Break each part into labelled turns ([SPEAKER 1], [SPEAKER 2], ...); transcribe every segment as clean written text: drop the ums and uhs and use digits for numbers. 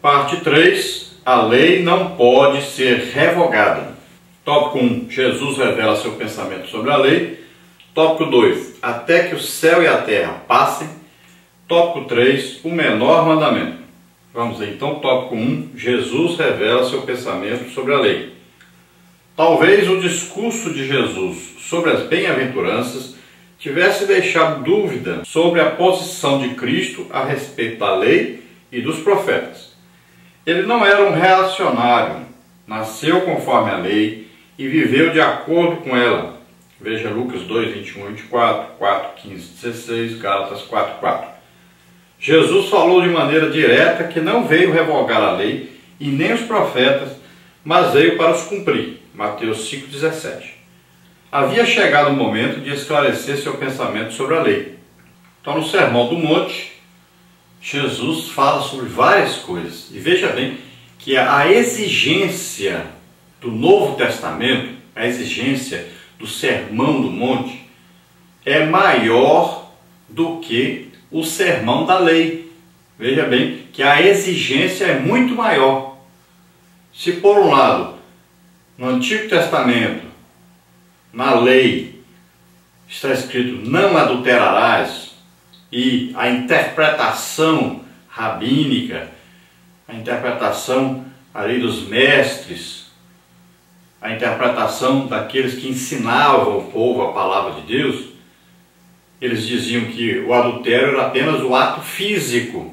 [SPEAKER 1] Parte 3. A lei não pode ser revogada. Tópico 1. Jesus revela seu pensamento sobre a lei. Tópico 2. Até que o céu e a terra passem. Tópico 3. O menor mandamento. Vamos ver então. Tópico 1. Jesus revela seu pensamento sobre a lei. Talvez o discurso de Jesus sobre as bem-aventuranças tivesse deixado dúvida sobre a posição de Cristo a respeito da lei e dos profetas. Ele não era um reacionário, nasceu conforme a lei e viveu de acordo com ela. Veja Lucas 2, 21, 24, 4, 15, 16, Gálatas 4, 4. Jesus falou de maneira direta que não veio revogar a lei e nem os profetas, mas veio para os cumprir. Mateus 5, 17. Havia chegado o momento de esclarecer seu pensamento sobre a lei. Então, no Sermão do Monte, Jesus fala sobre várias coisas. E veja bem que a exigência do Novo Testamento, a exigência do Sermão do Monte, é maior do que o Sermão da Lei. Veja bem que a exigência é muito maior. Se por um lado, no Antigo Testamento, na lei, está escrito não adulterarás, e a interpretação rabínica, a interpretação ali dos mestres, a interpretação daqueles que ensinavam o povo a palavra de Deus, eles diziam que o adultério era apenas o ato físico.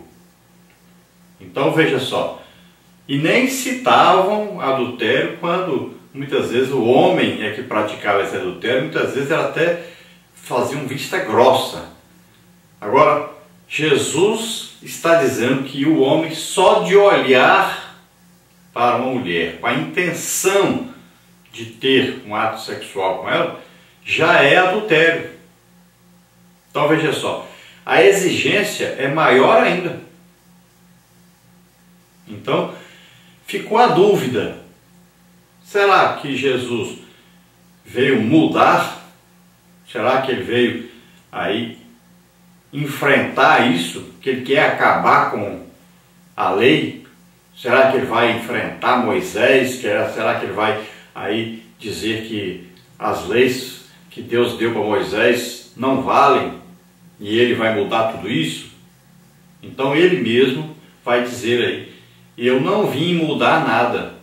[SPEAKER 1] Então veja só, e nem citavam adultério quando muitas vezes o homem é que praticava esse adultério, muitas vezes era até faziam vista grossa. Agora, Jesus está dizendo que o homem só de olhar para uma mulher com a intenção de ter um ato sexual com ela, já é adultério. Então veja só, a exigência é maior ainda. Então, ficou a dúvida, será que Jesus veio mudar? Será que ele veio aí enfrentar isso? Que ele quer acabar com a lei? Será que ele vai enfrentar Moisés? Será que ele vai aí dizer que as leis que Deus deu para Moisés não valem? E ele vai mudar tudo isso? Então ele mesmo vai dizer aí, eu não vim mudar nada,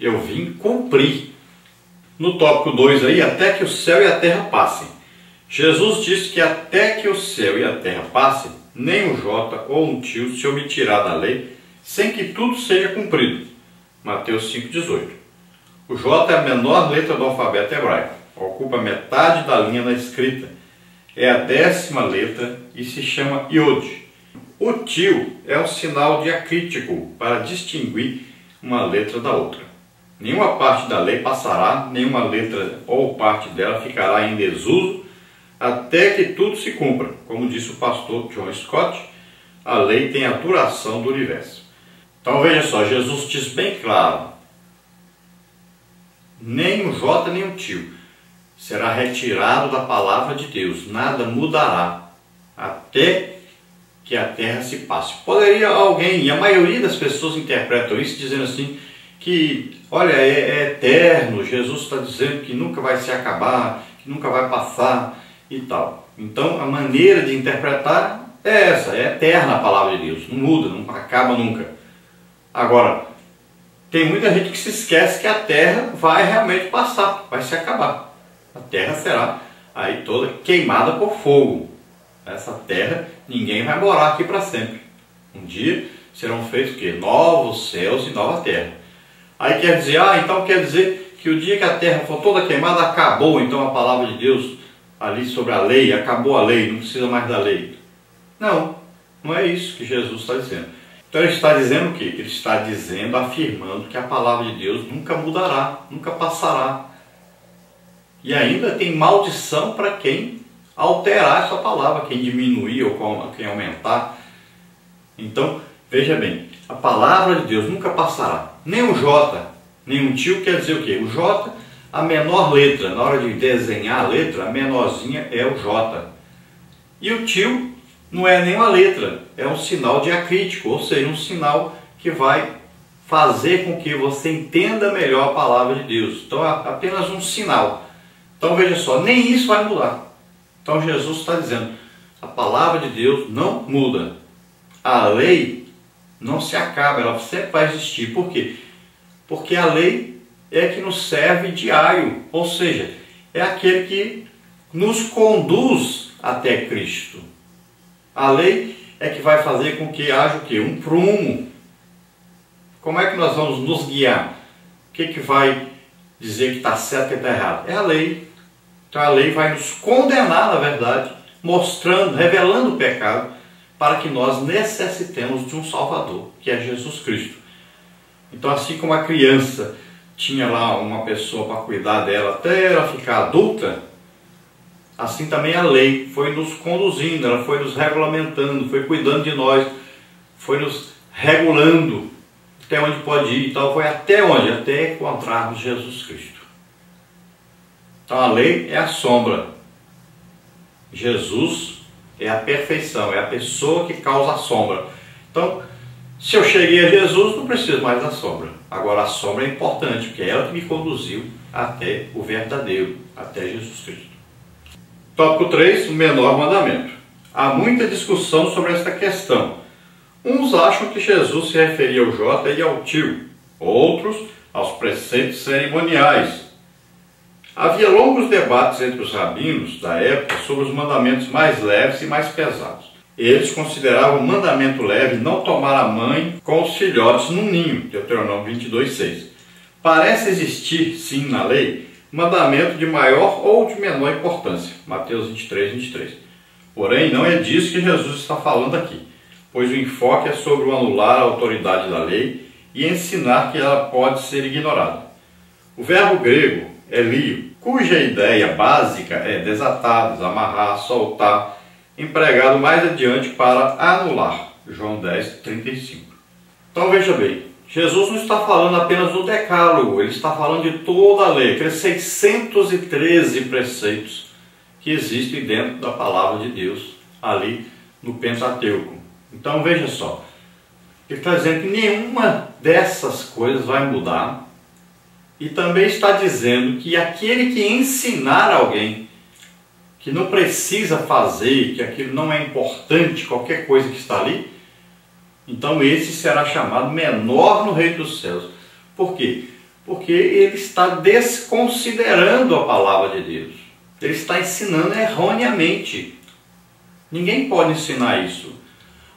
[SPEAKER 1] eu vim cumprir. No tópico 2 aí, até que o céu e a terra passem. Jesus disse que até que o céu e a terra passem, nem um jota ou um tio se omitirá da lei, sem que tudo seja cumprido. Mateus 5, 18. O jota é a menor letra do alfabeto hebraico, ocupa metade da linha na escrita. É a 10ª letra e se chama Iod. O tio é um sinal diacrítico para distinguir uma letra da outra. Nenhuma parte da lei passará, nenhuma letra ou parte dela ficará em desuso, até que tudo se cumpra. Como disse o pastor John Scott, a lei tem a duração do universo. Então veja só, Jesus diz bem claro, nem um jota nem um tio será retirado da palavra de Deus, nada mudará, até que a terra se passe. Poderia alguém, e a maioria das pessoas interpretam isso dizendo assim, que olha, é eterno, Jesus está dizendo que nunca vai se acabar, que nunca vai passar e tal. Então a maneira de interpretar é essa, é eterna a palavra de Deus, não muda, não acaba nunca. Agora, tem muita gente que se esquece que a terra vai realmente passar, vai se acabar. A terra será aí toda queimada por fogo. Essa terra, ninguém vai morar aqui para sempre. Um dia serão feitos o quê? Novos céus e nova terra. Aí quer dizer, então quer dizer que o dia que a terra for toda queimada, acabou então a palavra de Deus ali sobre a lei, acabou a lei, não precisa mais da lei. Não, não é isso que Jesus está dizendo. Então ele está dizendo o quê? Ele está dizendo, afirmando que a palavra de Deus nunca mudará, nunca passará. E ainda tem maldição para quem alterar essa palavra, quem diminuir ou quem aumentar. Então, veja bem, a palavra de Deus nunca passará. Nem um jota, nem um tio quer dizer o quê? O jota, a menor letra, na hora de desenhar a letra, a menorzinha é o jota. E o tio não é nem uma letra, é um sinal diacrítico, ou seja, um sinal que vai fazer com que você entenda melhor a palavra de Deus. Então é apenas um sinal. Então veja só, nem isso vai mudar. Então Jesus está dizendo, a palavra de Deus não muda. A lei não se acaba, ela sempre vai existir. Por quê? Porque a lei é que nos serve diário, ou seja, é aquele que nos conduz até Cristo. A lei é que vai fazer com que haja o quê? Um prumo. Como é que nós vamos nos guiar? O que vai dizer que está certo e que está errado? É a lei. Então a lei vai nos condenar, na verdade, mostrando, revelando o pecado, para que nós necessitemos de um Salvador, que é Jesus Cristo. Então assim como a criança tinha lá uma pessoa para cuidar dela até ela ficar adulta, assim também a lei foi nos conduzindo, ela foi nos regulamentando, foi cuidando de nós, foi nos regulando até onde pode ir e tal, foi até onde? Até encontrarmos Jesus Cristo. Então a lei é a sombra, Jesus é a perfeição, é a pessoa que causa a sombra. Então, se eu cheguei a Jesus, não preciso mais da sombra. Agora a sombra é importante, porque é ela que me conduziu até o verdadeiro, até Jesus Cristo. Tópico 3, o menor mandamento. Há muita discussão sobre esta questão. Uns acham que Jesus se referia ao Jota e ao tio, outros aos preceitos cerimoniais. Havia longos debates entre os rabinos da época sobre os mandamentos mais leves e mais pesados. Eles consideravam o mandamento leve não tomar a mãe com os filhotes num ninho, Deuteronômio 22:6. Parece existir, sim, na lei, mandamento de maior ou de menor importância, Mateus 23:23. Porém, não é disso que Jesus está falando aqui, pois o enfoque é sobre o anular a autoridade da lei e ensinar que ela pode ser ignorada. O verbo grego elio, cuja ideia básica é desatar, desamarrar, soltar, empregado mais adiante para anular, João 10:35. Então veja bem, Jesus não está falando apenas do decálogo, ele está falando de toda a lei, aqueles 613 preceitos que existem dentro da palavra de Deus, ali no Pentateuco. Então veja só, ele está dizendo que nenhuma dessas coisas vai mudar, e também está dizendo que aquele que ensinar alguém que não precisa fazer, que aquilo não é importante, qualquer coisa que está ali, então esse será chamado menor no reino dos céus. Por quê? Porque ele está desconsiderando a palavra de Deus. Ele está ensinando erroneamente. Ninguém pode ensinar isso.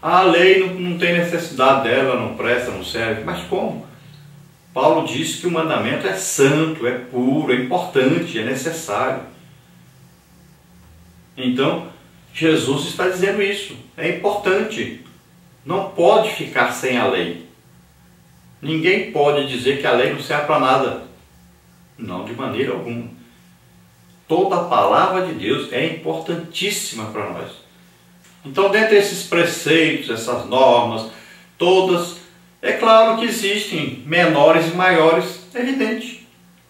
[SPEAKER 1] A lei não tem necessidade dela, não presta, não serve. Mas como? Paulo diz que o mandamento é santo, é puro, é importante, é necessário. Então, Jesus está dizendo isso. É importante. Não pode ficar sem a lei. Ninguém pode dizer que a lei não serve para nada. Não, de maneira alguma. Toda a palavra de Deus é importantíssima para nós. Então, dentre esses preceitos, essas normas, todas, é claro que existem menores e maiores, é evidente.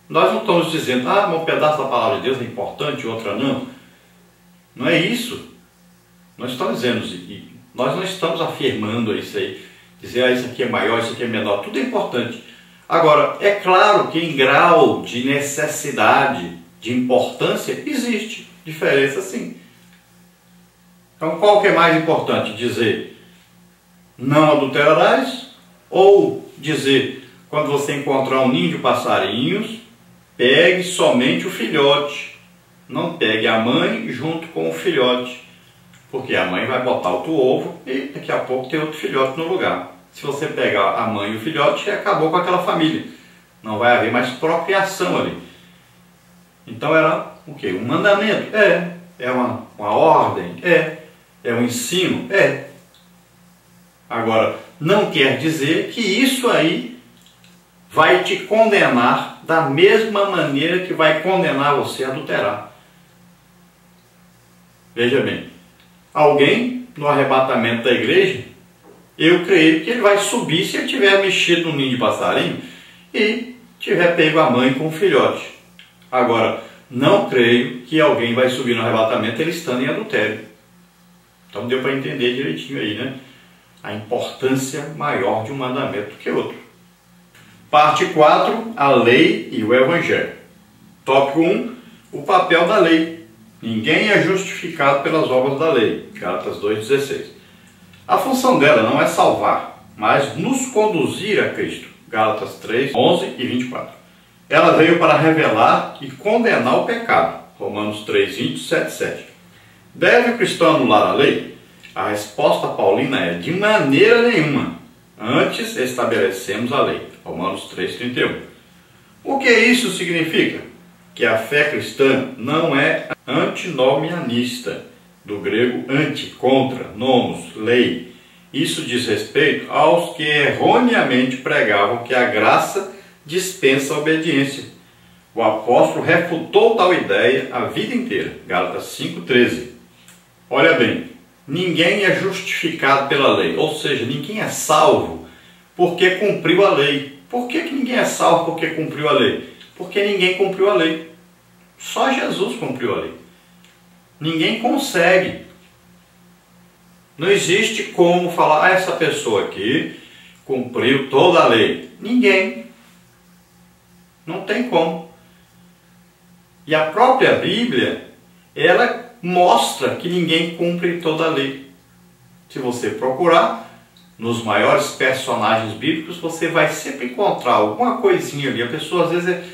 [SPEAKER 1] Nós não estamos dizendo, um pedaço da palavra de Deus é importante, outra não. Não é isso. Nós estamos dizendo, nós não estamos afirmando isso aí, dizer, isso aqui é maior, isso aqui é menor, tudo é importante. Agora, é claro que em grau de necessidade, de importância, existe diferença sim. Então, qual que é mais importante? Dizer, não adulterarás, ou dizer, quando você encontrar um ninho de passarinhos, pegue somente o filhote, não pegue a mãe junto com o filhote, porque a mãe vai botar outro ovo e daqui a pouco tem outro filhote no lugar. Se você pegar a mãe e o filhote, acabou com aquela família, não vai haver mais procriação ali. Então era o quê? Um mandamento? É uma ordem? É um ensino? Agora, não quer dizer que isso aí vai te condenar da mesma maneira que vai condenar você a adulterar. Veja bem, alguém no arrebatamento da igreja, eu creio que ele vai subir se ele tiver mexido no ninho de passarinho e tiver pego a mãe com o filhote. Agora, não creio que alguém vai subir no arrebatamento ele estando em adultério. Então deu para entender direitinho aí, né? a importância maior de um mandamento do que outro. Parte 4, a lei e o evangelho. Tópico 1, o papel da lei. Ninguém é justificado pelas obras da lei. Gálatas 2,16. A função dela não é salvar, mas nos conduzir a Cristo. Gálatas 3, 11 e 24. Ela veio para revelar e condenar o pecado. Romanos 3, 27, 7. Deve o cristão anular a lei? A resposta paulina é: de maneira nenhuma. Antes estabelecemos a lei. Romanos 3, 31. O que isso significa? Que a fé cristã não é antinomianista, do grego anti, contra, nomos, lei. Isso diz respeito aos que erroneamente pregavam que a graça dispensa a obediência. O apóstolo refutou tal ideia a vida inteira. Gálatas 5,13. Olha bem, ninguém é justificado pela lei, ou seja, ninguém é salvo porque cumpriu a lei. Por que ninguém é salvo porque cumpriu a lei? Porque ninguém cumpriu a lei. Só Jesus cumpriu a lei. Ninguém consegue. Não existe como falar: essa pessoa aqui cumpriu toda a lei. Ninguém. Não tem como. E a própria Bíblia, ela mostra que ninguém cumpre toda a lei. Se você procurar nos maiores personagens bíblicos, você vai sempre encontrar alguma coisinha ali. A pessoa às vezes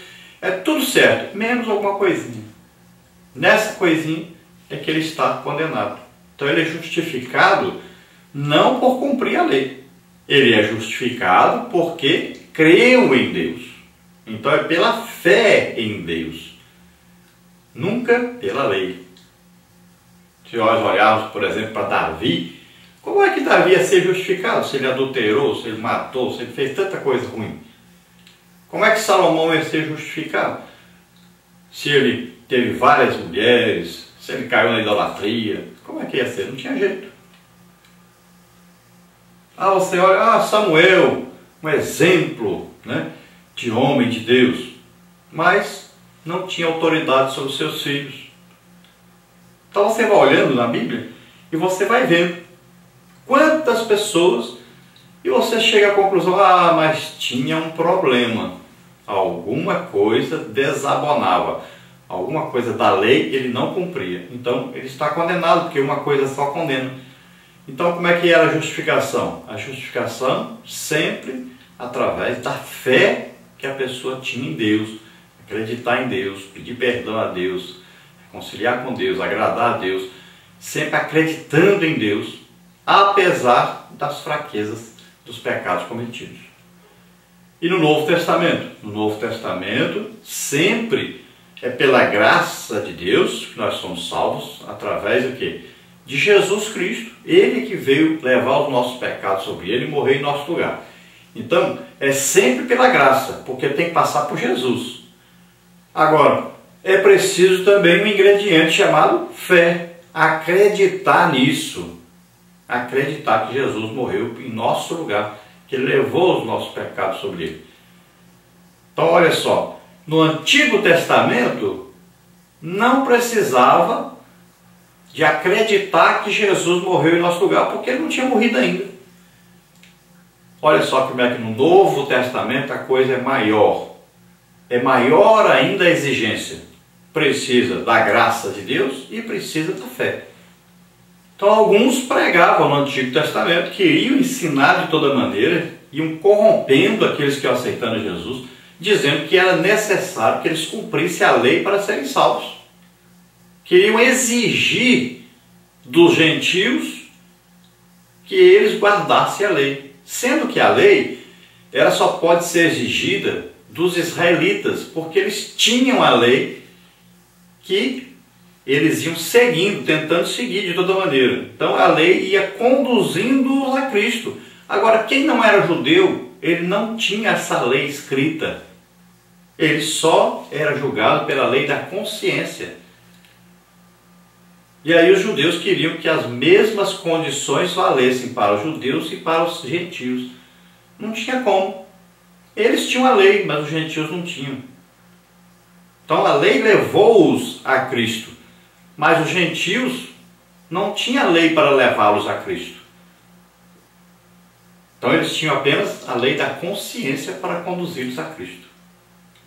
[SPEAKER 1] é tudo certo, menos alguma coisinha. Nessa coisinha é que ele está condenado. Então ele é justificado não por cumprir a lei. Ele é justificado porque creu em Deus. Então é pela fé em Deus. Nunca pela lei. Se nós olharmos, por exemplo, para Davi, como é que Davi ia ser justificado? Se ele adulterou, se ele matou, se ele fez tanta coisa ruim. Como é que Salomão ia ser justificado? Se ele teve várias mulheres, se ele caiu na idolatria, como é que ia ser? Não tinha jeito. Você olha, Samuel, um exemplo, né, de homem de Deus, mas não tinha autoridade sobre os seus filhos. Então você vai olhando na Bíblia e você vai vendo quantas pessoas, e você chega à conclusão: mas tinha um problema. Alguma coisa desabonava. Alguma coisa da lei ele não cumpria. Então ele está condenado, porque uma coisa só condena. Então como é que era a justificação? A justificação sempre através da fé que a pessoa tinha em Deus. Acreditar em Deus, pedir perdão a Deus, reconciliar com Deus, agradar a Deus, sempre acreditando em Deus, apesar das fraquezas, dos pecados cometidos. E no Novo Testamento? No Novo Testamento, sempre é pela graça de Deus que nós somos salvos, através do quê? De Jesus Cristo. Ele que veio levar os nossos pecados sobre ele e morrer em nosso lugar. Então, é sempre pela graça, porque tem que passar por Jesus. Agora, é preciso também um ingrediente chamado fé. Acreditar nisso. Acreditar que Jesus morreu em nosso lugar, que ele levou os nossos pecados sobre ele. Então, olha só, no Antigo Testamento não precisava de acreditar que Jesus morreu em nosso lugar, porque ele não tinha morrido ainda. Olha só como é que no Novo Testamento a coisa é maior. É maior ainda a exigência. Precisa da graça de Deus e precisa da fé. Então alguns pregavam no Antigo Testamento, queriam ensinar de toda maneira, iam corrompendo aqueles que aceitaram Jesus, dizendo que era necessário que eles cumprissem a lei para serem salvos. Queriam exigir dos gentios que eles guardassem a lei, sendo que a lei ela só pode ser exigida dos israelitas, porque eles tinham a lei que eles iam seguindo, tentando seguir de toda maneira. Então a lei ia conduzindo-os a Cristo. Agora, quem não era judeu, ele não tinha essa lei escrita. Ele só era julgado pela lei da consciência. E aí os judeus queriam que as mesmas condições valessem para os judeus e para os gentios. Não tinha como. Eles tinham a lei, mas os gentios não tinham. Então a lei levou-os a Cristo, mas os gentios não tinham lei para levá-los a Cristo. Então eles tinham apenas a lei da consciência para conduzi-los a Cristo.